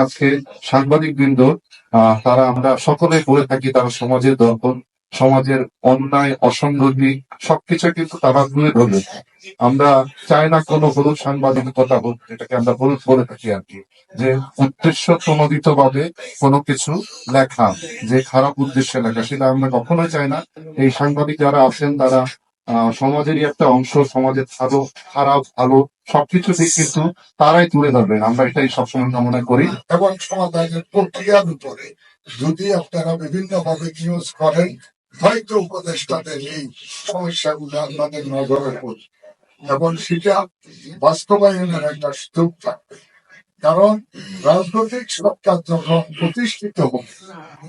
আজকে সাংবাদিক বৃন্দ তারা আমরা সকলে বলে থাকি তারা সমাজের দর্পণ, সমাজের অন্যায় অসঙ্গতি সবকিছু কিন্তু তারা তুলে ধরবে। আমরা চাই না কোনো হলুদ সাংবাদিকতা হোক, এটাকে আমরা হলুদ বলে থাকি আর কি, যে উদ্দেশ্য প্রণোদিত ভাবে কোনো কিছু লেখা, যে খারাপ উদ্দেশ্যে লেখা, সেটা আমরা কখনোই চাই না। এই সাংবাদিক যারা আছেন তারা সমাজেরই একটা অংশ, সমাজের ভালো খারাপ ভালো সবকিছু দিক কিন্তু তারাই তুলে ধরবেন, আমরা এটাই সবসময় কামনা করি। এবং সমাধানের প্রক্রিয়ার উপরে যদি আপনারা বিভিন্ন ভাবে নিউজ করেন, হয়তো উপদেষ্টাদের এই সমস্যাগুলো আপনাদের নজরে পড়বে এবং সেটা বাস্তবায়নের একটা সুযোগ থাকবে। কারণ রাজনৈতিক সরকার যখন প্রতিষ্ঠিত হবে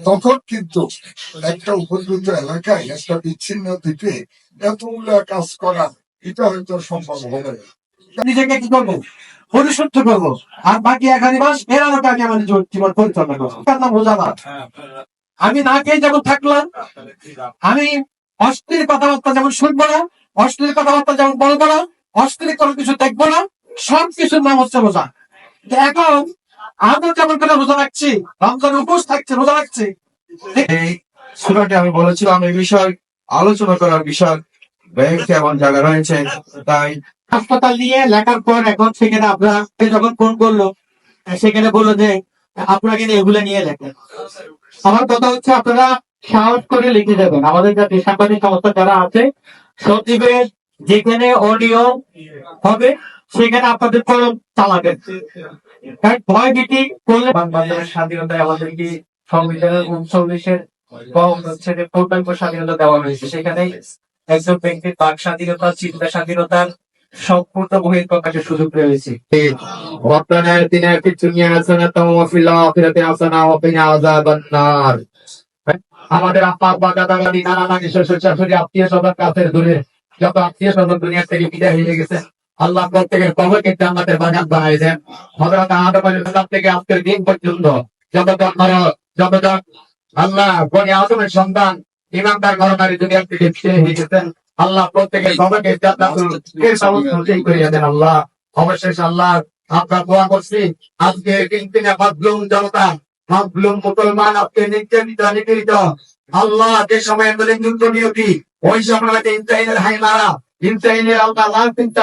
তখন কিন্তু একটা উপযুক্ত এলাকায় একটা বিচ্ছিন্ন দ্বীপে এতগুলো কাজ করা এটা হয়তো সম্ভব হবে না। নিজেকে কি করবো, পরিশুদ্ধ করবো, আর বাকি 1 মাস বেরানোকে আমি আমার জীবন পরিচালনা করবো। বোঝাবা আমি না খেয়ে যেমন থাকলাম, আমি অশ্লীল কথাবার্তা যেমন শুনবো না, অশ্লীল কথাবার্তা যেমন বলবো না, অশ্লীল কোনো কিছু দেখবো না, সবকিছুর নাম হচ্ছে রোজা। এখন আমরা যেমন করে রোজা রাখছি, রমজান উপোস থাকছে, রোজা রাখছি। এই সূরাটি আমি বলেছিলাম এই বিষয় আলোচনা করার বিষয় ব্যাংক এমন জায়গা রয়েছে, তাই হাসপাতাল নিয়ে লেখার পর এখন সেখানে আপনারা যখন ফোন করলো সেখানে বললো যে আপনাকে এগুলো নিয়ে লেখেন। আমার কথা হচ্ছে আপনারা সাহস করে লিখে যাবেন। আমাদের যাতে সাংবাদিক সংস্থা যারা আছে সচিবের যেখানে অডিও হবে সেখানে আপনাদের কলম চালাবেন, কারণ ভয় ভীতি করলে বাংলাদেশের স্বাধীনতায় আমাদের কি সংবিধানের 39-এর কম হচ্ছে যে পূর্ণাঙ্গ স্বাধীনতা দেওয়া হয়েছে, সেখানে একজন ব্যক্তির বাক স্বাধীনতা চিন্তা স্বাধীনতার সম্পূর্ণ বহিঃপ্রকাশের সুযোগ রয়েছে। বর্তমানের দিনের দুনিয়া হাসানাতাও ওয়া ফিল আখিরাতি হাসানা ওয়া কিনা আযাবান্নার। আমাদের আপা আব্বা দাদা দাদি নানা নানি শ্বশুর শাশুড়ি আত্মীয় স্বজন কাছের দূরে যত আত্মীয় স্বজন দুনিয়া থেকে বিদায় হয়ে গেছে, আল্লাহ প্রত্যেকের কবরকে জান্নাতের বাগান বানায় দেন। হযরত আদম আলাইহিস সালাম থেকে আজকের দিন পর্যন্ত যতজন আল্লাহ বনি আদমের সন্তান ইমানদার ঘরানার দুনিয়া থেকে বিদায় হয়ে গেছেন, আল্লাহ প্রত্যেকের কবরকে জান্নাতুল ফিরদাউস নসিব করিয়ে দেন। আল্লাহ অবশেষ আল্লাহ আমরা দোয়া করছি আজকে দিনে মাজলুম জনতা, মাজলুম মুসলমান আজকে নির্যাতিত আল্লাহ যে সময় বলে যুদ্ধ নিয়তি ওই সময় ইসরায়েলের হাইমারা ইসরায়েলের আল্লাহ লাল চিন্তা